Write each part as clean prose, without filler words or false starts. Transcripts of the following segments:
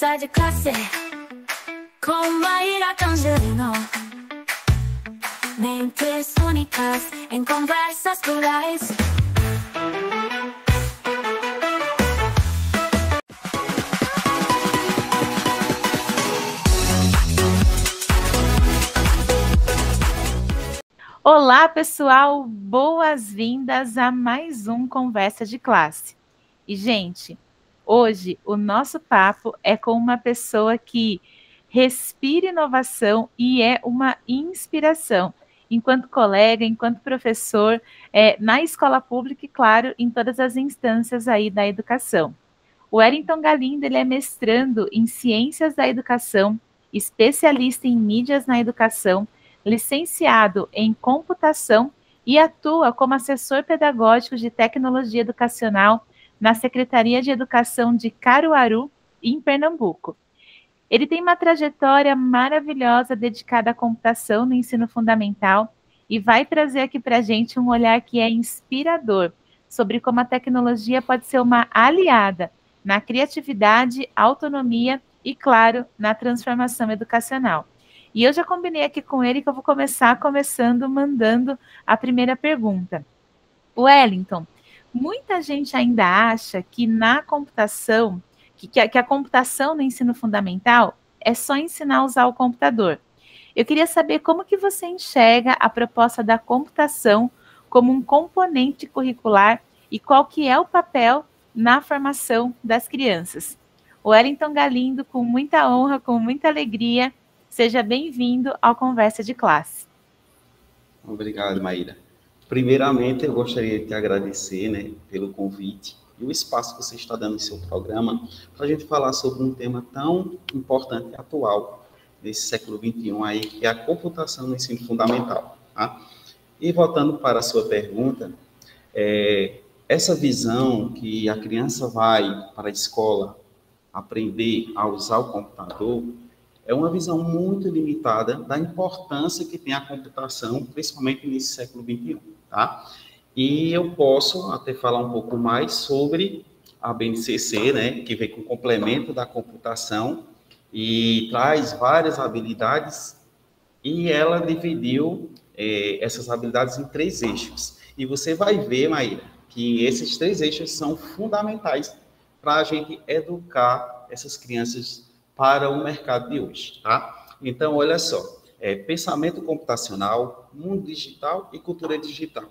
Conversa de classe com Maíra Angelino. Mentes únicas em conversas plurais. Olá, pessoal! Boas-vindas a mais um Conversa de Classe. E, gente, hoje o nosso papo é com uma pessoa que respira inovação e é uma inspiração, enquanto colega, enquanto professor, na escola pública e, claro, em todas as instâncias aí da educação. O Wellington Galindo, ele é mestrando em Ciências da Educação, especialista em mídias na educação, licenciado em computação e atua como assessor pedagógico de tecnologia educacional na Secretaria de Educação de Caruaru, em Pernambuco. Ele tem uma trajetória maravilhosa dedicada à computação no ensino fundamental e vai trazer aqui para a gente um olhar que é inspirador sobre como a tecnologia pode ser uma aliada na criatividade, autonomia e, claro, na transformação educacional. E eu já combinei aqui com ele que eu vou começar mandando a primeira pergunta. Wellington, muita gente ainda acha que na computação, que a computação no ensino fundamental é só ensinar a usar o computador. Eu queria saber como que você enxerga a proposta da computação como um componente curricular e qual que é o papel na formação das crianças. Wellington Galindo, com muita honra, com muita alegria, seja bem-vindo ao Conversa de Classe. Obrigado, Maíra. Primeiramente, eu gostaria de te agradecer, pelo convite e o espaço que você está dando no seu programa para a gente falar sobre um tema tão importante e atual nesse século XXI aí, que é a computação no ensino fundamental. Tá? E voltando para a sua pergunta, essa visão que a criança vai para a escola aprender a usar o computador é uma visão muito limitada da importância que tem a computação, principalmente nesse século XXI, tá? E eu posso até falar um pouco mais sobre a BNCC, que vem com o complemento da computação e traz várias habilidades, e ela dividiu essas habilidades em 3 eixos. E você vai ver, Maíra, que esses 3 eixos são fundamentais para a gente educar essas crianças para o mercado de hoje, tá? Então, olha só, pensamento computacional, mundo digital e cultura digital,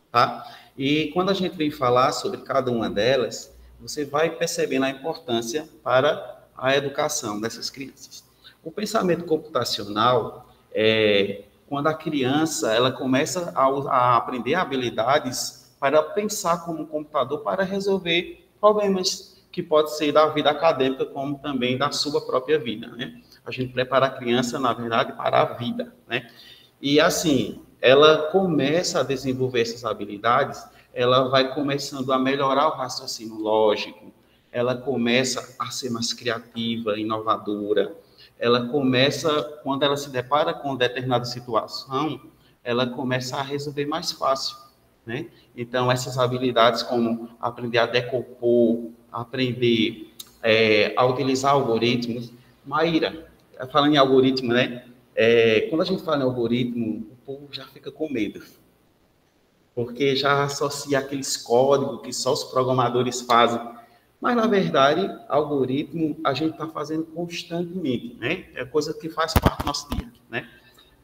tá? E quando a gente vem falar sobre cada uma delas, você vai percebendo a importância para a educação dessas crianças. O pensamento computacional é quando a criança ela começa a aprender habilidades para pensar como um computador para resolver problemas que pode ser da vida acadêmica, como também da sua própria vida, A gente prepara a criança, na verdade, para a vida, E, assim, ela começa a desenvolver essas habilidades, ela vai começando a melhorar o raciocínio lógico, ela começa a ser mais criativa, inovadora, ela começa, quando ela se depara com determinada situação, ela começa a resolver mais fácil, Então, essas habilidades como aprender a decompor, aprender a utilizar algoritmos. Maíra, falando em algoritmo, quando a gente fala em algoritmo, o povo já fica com medo, porque já associa aqueles códigos que só os programadores fazem. Mas, na verdade, algoritmo a gente está fazendo constantemente, É coisa que faz parte do nosso dia,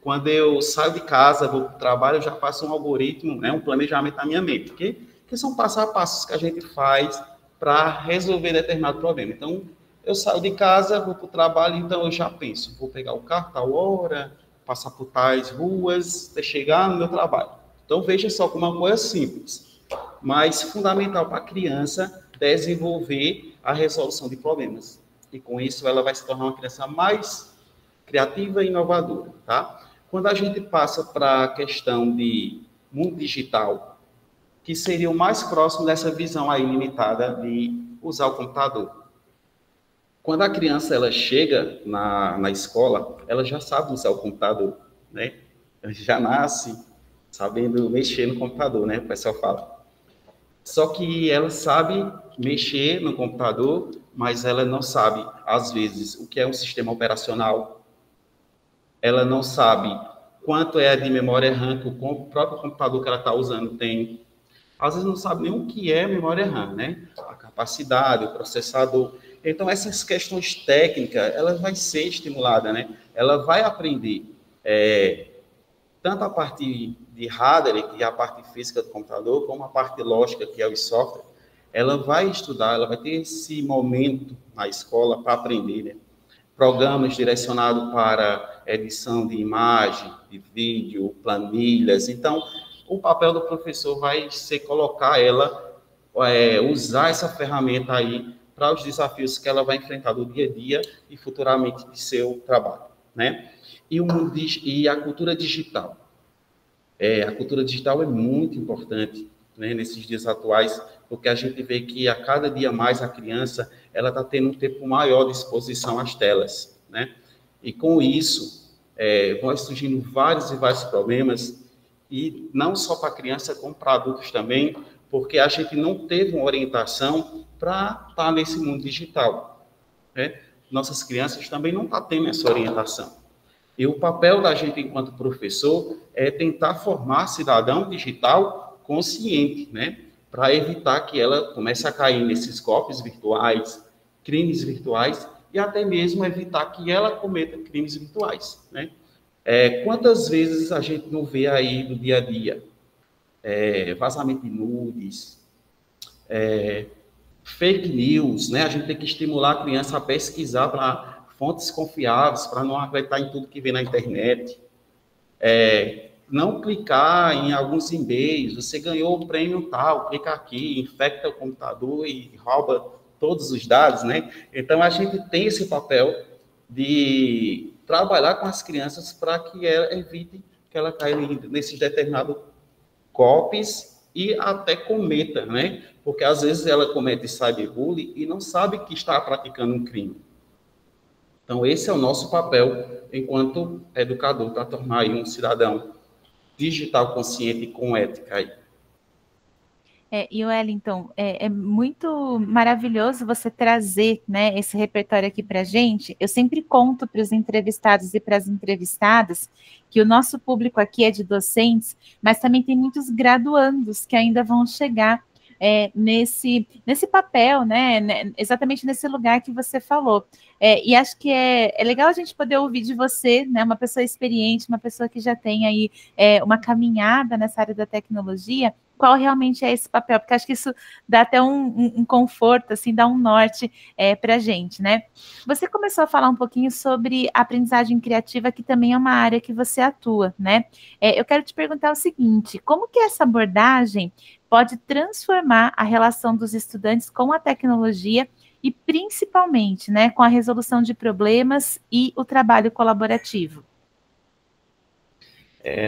Quando eu saio de casa, vou para o trabalho, eu já faço um algoritmo, um planejamento na minha mente, que são passo a passos que a gente faz para resolver determinado problema. Então, eu saio de casa, vou para o trabalho, então eu já penso, vou pegar o carro tal hora, passar por tais ruas, até chegar no meu trabalho. Então, veja só como uma coisa simples, mas fundamental para a criança desenvolver a resolução de problemas. E com isso, ela vai se tornar uma criança mais criativa e inovadora, tá? Quando a gente passa para a questão de mundo digital, que seria o mais próximo dessa visão aí limitada de usar o computador. Quando a criança ela chega na escola, ela já sabe usar o computador, Ela já nasce sabendo mexer no computador, o pessoal fala. Só que ela sabe mexer no computador, mas ela não sabe, às vezes, o que é um sistema operacional. Ela não sabe quanto é de memória RAM que o próprio computador que ela está usando tem. Às vezes não sabe nem o que é memória RAM, né? A capacidade, o processador. Então, essas questões técnicas, ela vai ser estimulada, né? Ela vai aprender tanto a parte de hardware, que é a parte física do computador, como a parte lógica, que é o software. Ela vai estudar, ela vai ter esse momento na escola para aprender, né? Programas direcionados para edição de imagem, de vídeo, planilhas. Então, o papel do professor vai ser colocar ela, usar essa ferramenta aí para os desafios que ela vai enfrentar do dia a dia e futuramente de seu trabalho, né? E a cultura digital. A cultura digital é muito importante, né, nesses dias atuais, porque a gente vê que a cada dia mais a criança ela está tendo um tempo maior de exposição às telas, né? E com isso vão surgindo vários e vários problemas, e não só para criança, como para adultos também, porque a gente não teve uma orientação para estar nesse mundo digital, né? Nossas crianças também não estão tendo essa orientação. E o papel da gente, enquanto professor, é tentar formar cidadão digital consciente, né? Para evitar que ela comece a cair nesses golpes virtuais, crimes virtuais, e até mesmo evitar que ela cometa crimes virtuais, né? Quantas vezes a gente não vê aí no dia a dia vazamento de nudes, fake news, né? A gente tem que estimular a criança a pesquisar para fontes confiáveis, para não acreditar em tudo que vê na internet. Não clicar em alguns e-mails, você ganhou o prêmio tal, clica aqui, infecta o computador e rouba todos os dados, né? Então, a gente tem esse papel de trabalhar com as crianças para que ela evite que ela caia nesses determinados golpes e até cometa, né? Porque, às vezes, ela comete cyberbullying e não sabe que está praticando um crime. Então, esse é o nosso papel enquanto educador, para tornar aí um cidadão digital consciente e com ética aí. E Wellington, é muito maravilhoso você trazer, né, esse repertório aqui para a gente. Eu sempre conto para os entrevistados e para as entrevistadas que o nosso público aqui é de docentes, mas também tem muitos graduandos que ainda vão chegar nesse papel, né, exatamente nesse lugar que você falou. E acho que é legal a gente poder ouvir de você, né, uma pessoa experiente, uma pessoa que já tem aí uma caminhada nessa área da tecnologia, qual realmente é esse papel, porque acho que isso dá até um conforto, assim, dá um norte para a gente, né? Você começou a falar um pouquinho sobre aprendizagem criativa, que também é uma área que você atua, né? Eu quero te perguntar o seguinte, como que essa abordagem pode transformar a relação dos estudantes com a tecnologia e, principalmente, né, com a resolução de problemas e o trabalho colaborativo?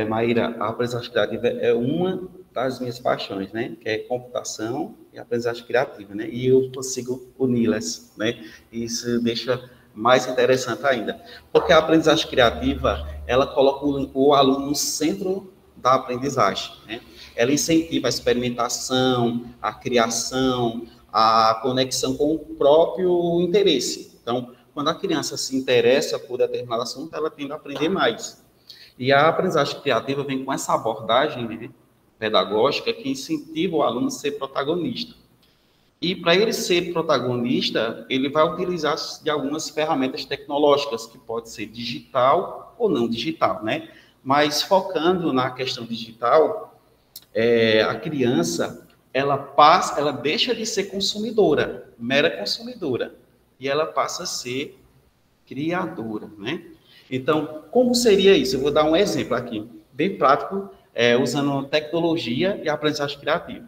Maíra, a aprendizagem criativa é uma das minhas paixões, né? Que é computação e aprendizagem criativa, né? E eu consigo uni-las, né? Isso deixa mais interessante ainda. Porque a aprendizagem criativa, ela coloca o aluno no centro da aprendizagem, né? Ela incentiva a experimentação, a criação, a conexão com o próprio interesse. Então, quando a criança se interessa por determinado assunto, ela tende a aprender mais. E a aprendizagem criativa vem com essa abordagem, né, pedagógica que incentiva o aluno a ser protagonista. E para ele ser protagonista, ele vai utilizar de algumas ferramentas tecnológicas, que pode ser digital ou não digital, né? Mas focando na questão digital, a criança, ela deixa de ser consumidora, mera consumidora, e ela passa a ser criadora, né? Então, como seria isso? Eu vou dar um exemplo aqui, bem prático, usando tecnologia e aprendizagem criativa.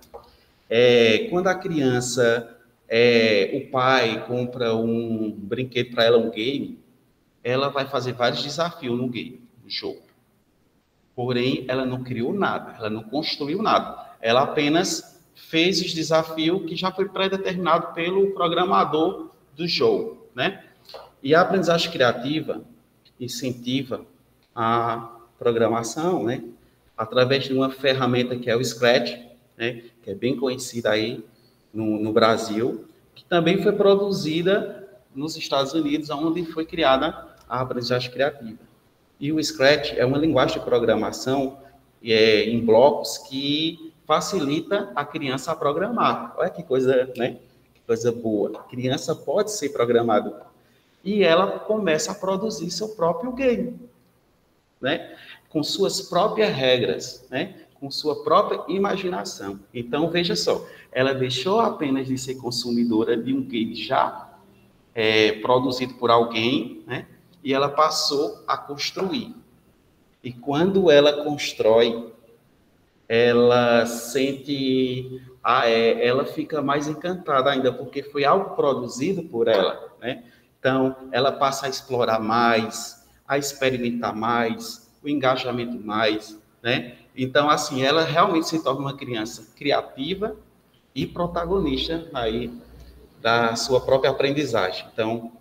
Quando a criança, o pai compra um brinquedo para ela, um game, ela vai fazer vários desafios no game, no jogo. Porém, ela não criou nada, ela não construiu nada. Ela apenas fez os desafios que já foi pré-determinado pelo programador do jogo, né? E a aprendizagem criativa incentiva a programação, né? Através de uma ferramenta que é o Scratch, né, que é bem conhecida aí no Brasil, que também foi produzida nos Estados Unidos, onde foi criada a aprendizagem criativa. E o Scratch é uma linguagem de programação em blocos que facilita a criança a programar. Olha que coisa, né? Que coisa boa. A criança pode ser programada. E ela começa a produzir seu próprio game, né? Com suas próprias regras, né? Com sua própria imaginação. Então, veja só, ela deixou apenas de ser consumidora de um game já produzido por alguém, né? E ela passou a construir. E quando ela constrói, ela sente, ela fica mais encantada ainda, porque foi algo produzido por ela, né? Então, ela passa a explorar mais, a experimentar mais, o engajamento mais, né? Então, assim, ela realmente se torna uma criança criativa e protagonista aí da sua própria aprendizagem. Então,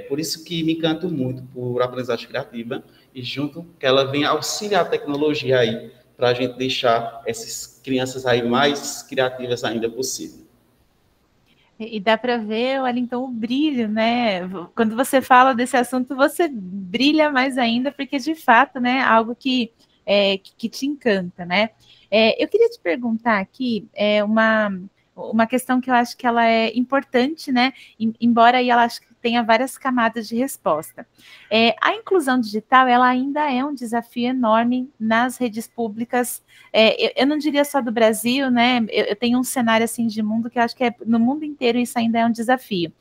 por isso que me encanto muito por aprendizagem criativa e junto que ela vem auxiliar a tecnologia aí para a gente deixar essas crianças aí mais criativas ainda possível. E dá para ver, Wellington, o brilho, né? Quando você fala desse assunto, você brilha mais ainda, porque de fato, né, algo que te encanta, né? Eu queria te perguntar aqui uma questão que eu acho que ela é importante, né? Embora aí ela acho que tenha várias camadas de resposta. A inclusão digital, ela ainda é um desafio enorme nas redes públicas. Eu não diria só do Brasil, né? Eu tenho um cenário assim de mundo que eu acho que no mundo inteiro isso ainda é um desafio.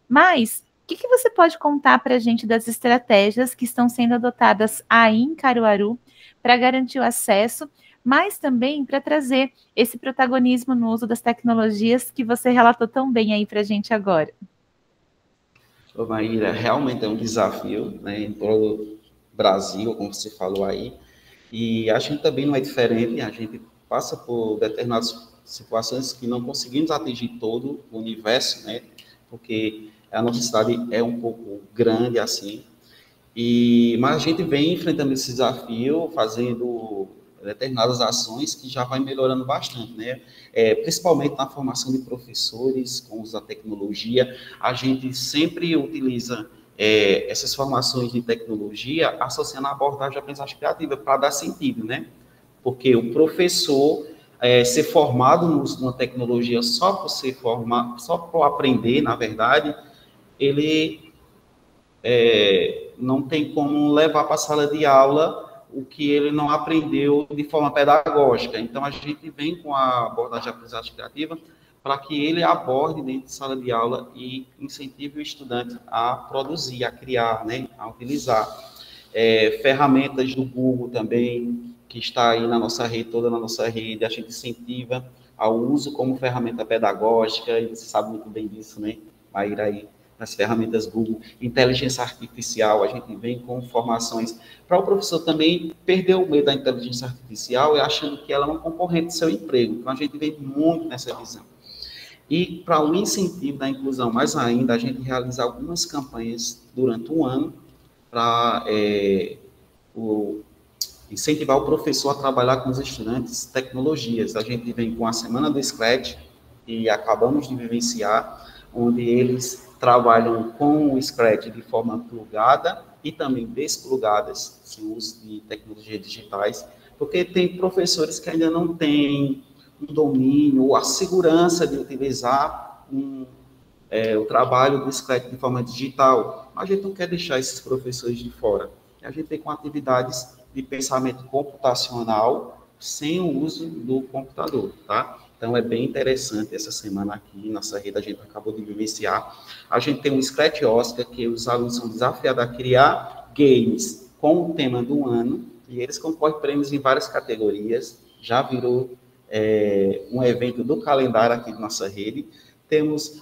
Mas o que você pode contar para a gente das estratégias que estão sendo adotadas aí em Caruaru para garantir o acesso, mas também para trazer esse protagonismo no uso das tecnologias que você relatou tão bem aí para a gente agora? Ô, Maíra, realmente é um desafio, né, em todo o Brasil, como você falou aí, e a gente também não é diferente, a gente passa por determinadas situações que não conseguimos atingir todo o universo, né, porque a nossa cidade é um pouco grande assim, mas a gente vem enfrentando esse desafio, fazendo determinadas ações que já vai melhorando bastante, né? Principalmente na formação de professores, com o uso da tecnologia, a gente sempre utiliza essas formações de tecnologia associando a abordagem de aprendizagem criativa para dar sentido, né? Porque o professor ser formado numa tecnologia só por ser formado, só por aprender, na verdade, ele não tem como levar para a sala de aula o que ele não aprendeu de forma pedagógica. Então, a gente vem com a abordagem de aprendizagem criativa para que ele aborde dentro de sala de aula e incentive o estudante a produzir, a criar, né, a utilizar. Ferramentas do Google também, que está aí na nossa rede, toda na nossa rede, a gente incentiva ao uso como ferramenta pedagógica, e você sabe muito bem disso, né, Maíra, aí, nas ferramentas Google, inteligência artificial, a gente vem com formações para o professor também perder o medo da inteligência artificial e achando que ela é uma concorrente do seu emprego. Então, a gente vem muito nessa visão. E para o incentivo da inclusão, mais ainda, a gente realiza algumas campanhas durante um ano para incentivar o professor a trabalhar com os estudantes tecnologias. A gente vem com a Semana do Scratch, e acabamos de vivenciar, onde eles trabalham com o Scratch de forma plugada e também desplugadas, sem uso de tecnologias digitais, porque tem professores que ainda não têm um domínio ou a segurança de utilizar o trabalho do Scratch de forma digital. Mas a gente não quer deixar esses professores de fora. A gente tem com atividades de pensamento computacional sem o uso do computador, tá? Então, é bem interessante essa semana aqui, nossa rede, a gente acabou de vivenciar. A gente tem um Scratch Oscar, que os alunos são desafiados a criar games com o tema do ano, e eles concorrem prêmios em várias categorias, já virou um evento do calendário aqui da nossa rede.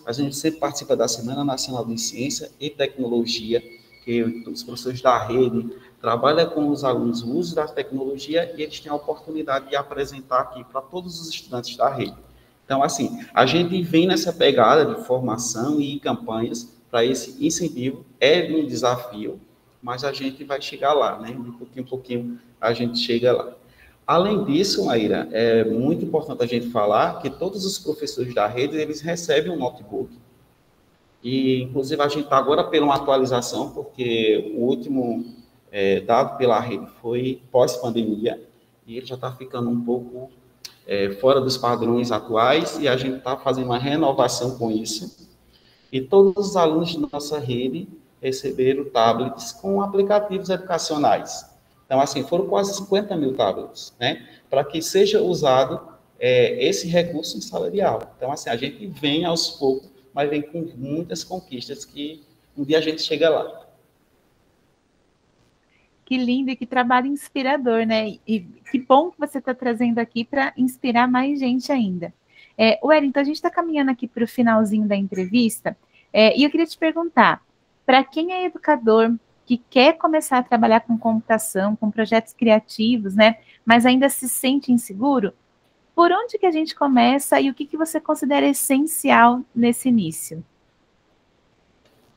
A gente sempre participa da Semana Nacional de Ciência e Tecnologia, que os professores da rede trabalham com os alunos o uso da tecnologia e eles têm a oportunidade de apresentar aqui para todos os estudantes da rede. Então, assim, a gente vem nessa pegada de formação e campanhas para esse incentivo. É um desafio, mas a gente vai chegar lá, né? De pouquinho em pouquinho a gente chega lá. Além disso, Maíra, é muito importante a gente falar que todos os professores da rede, eles recebem um notebook. E, inclusive, a gente está agora pela uma atualização, porque o último dado pela rede foi pós-pandemia, e ele já está ficando um pouco fora dos padrões atuais, e a gente está fazendo uma renovação com isso. E todos os alunos da nossa rede receberam tablets com aplicativos educacionais. Então, assim, foram quase 50 mil tablets, né? Para que seja usado esse recurso em sala de aula. Então, assim, a gente vem aos poucos, mas vem com muitas conquistas que um dia a gente chega lá. Que lindo e que trabalho inspirador, né? E que bom que você está trazendo aqui para inspirar mais gente ainda. Wellington, a gente está caminhando aqui para o finalzinho da entrevista, e eu queria te perguntar, para quem é educador, que quer começar a trabalhar com computação, com projetos criativos, né? Mas ainda se sente inseguro, por onde que a gente começa e o que você considera essencial nesse início?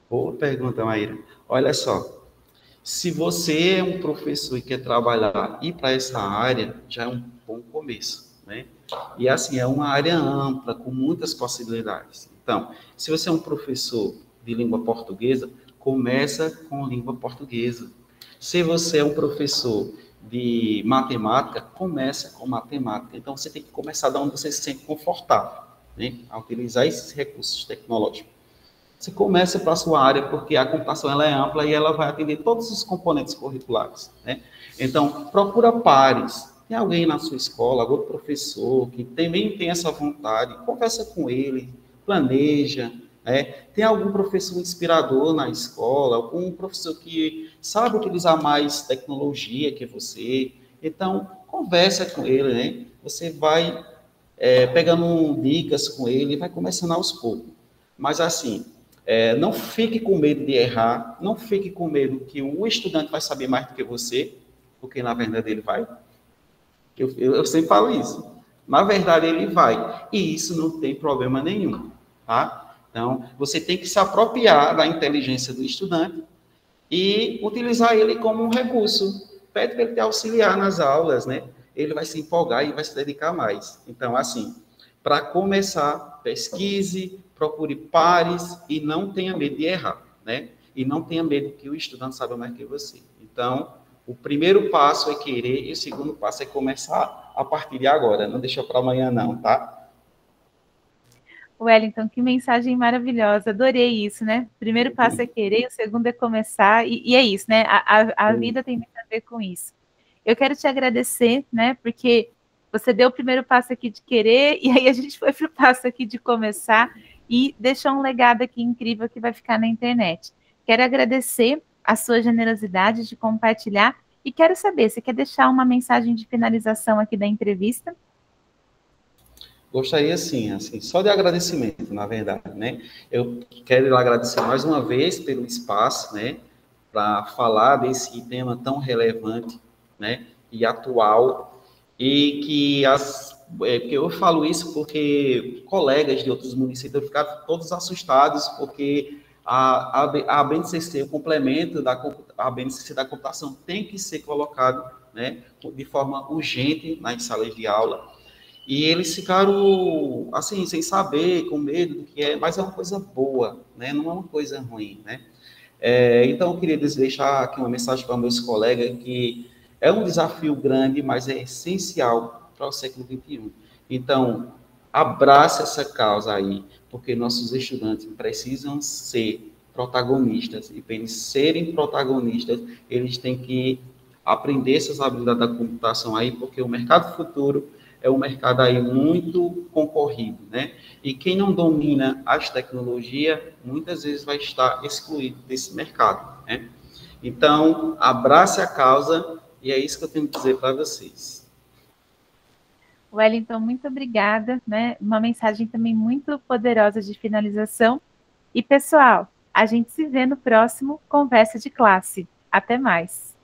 Boa pergunta, Maíra. Olha só, se você é um professor e quer trabalhar e ir para essa área, já é um bom começo, né? E assim, é uma área ampla, com muitas possibilidades. Então, se você é um professor de língua portuguesa, começa com língua portuguesa. Se você é um professor de matemática, começa com matemática. Então, você tem que começar da onde você se sente confortável, né? A utilizar esses recursos tecnológicos. Você começa para a sua área, porque a computação ela é ampla e ela vai atender todos os componentes curriculares, né? Então, procura pares. Tem alguém na sua escola, algum professor que também tem essa vontade, conversa com ele, planeja, né? Tem algum professor inspirador na escola, algum professor que sabe utilizar mais tecnologia que você. Então, conversa com ele, né? Você vai pegando dicas com ele e vai começando aos poucos. Mas, assim, não fique com medo de errar, não fique com medo que o estudante vai saber mais do que você, porque na verdade ele vai. Eu sempre falo isso. Na verdade ele vai. E isso não tem problema nenhum, tá? Então, você tem que se apropriar da inteligência do estudante e utilizar ele como um recurso. Pede para ele te auxiliar nas aulas, né? Ele vai se empolgar e vai se dedicar mais. Então, assim, para começar, pesquise, procure pares e não tenha medo de errar, né? E não tenha medo que o estudante saiba mais que você. Então, o primeiro passo é querer e o segundo passo é começar a partir de agora. Não deixa para amanhã não, tá? Wellington, que mensagem maravilhosa, adorei isso, né? O primeiro passo é querer, o segundo é começar, e é isso, né? A vida tem muito a ver com isso. Eu quero te agradecer, né? Porque você deu o primeiro passo aqui de querer, e aí a gente foi para o passo aqui de começar, e deixou um legado aqui incrível que vai ficar na internet. Quero agradecer a sua generosidade de compartilhar, e quero saber, você quer deixar uma mensagem de finalização aqui da entrevista? Gostaria sim, assim, só de agradecimento, na verdade, né? Eu quero agradecer mais uma vez pelo espaço, né, para falar desse tema tão relevante, né, e atual, e que porque eu falo isso porque colegas de outros municípios ficaram todos assustados, porque a BNCC, o complemento a BNCC da computação tem que ser colocado, né, de forma urgente nas salas de aula. E eles ficaram, assim, sem saber, com medo do que é, mas é uma coisa boa, né? Não é uma coisa ruim, né? Então, eu queria deixar aqui uma mensagem para meus colegas que é um desafio grande, mas é essencial para o século XXI. Então, abrace essa causa aí, porque nossos estudantes precisam ser protagonistas, e para eles serem protagonistas, eles têm que aprender essas habilidades da computação aí, porque o mercado futuro é um mercado aí muito concorrido, né? E quem não domina as tecnologias, muitas vezes vai estar excluído desse mercado, né? Então, abrace a causa, e é isso que eu tenho que dizer para vocês. Wellington, muito obrigada, né? Uma mensagem também muito poderosa de finalização. E, pessoal, a gente se vê no próximo Conversa de Classe. Até mais!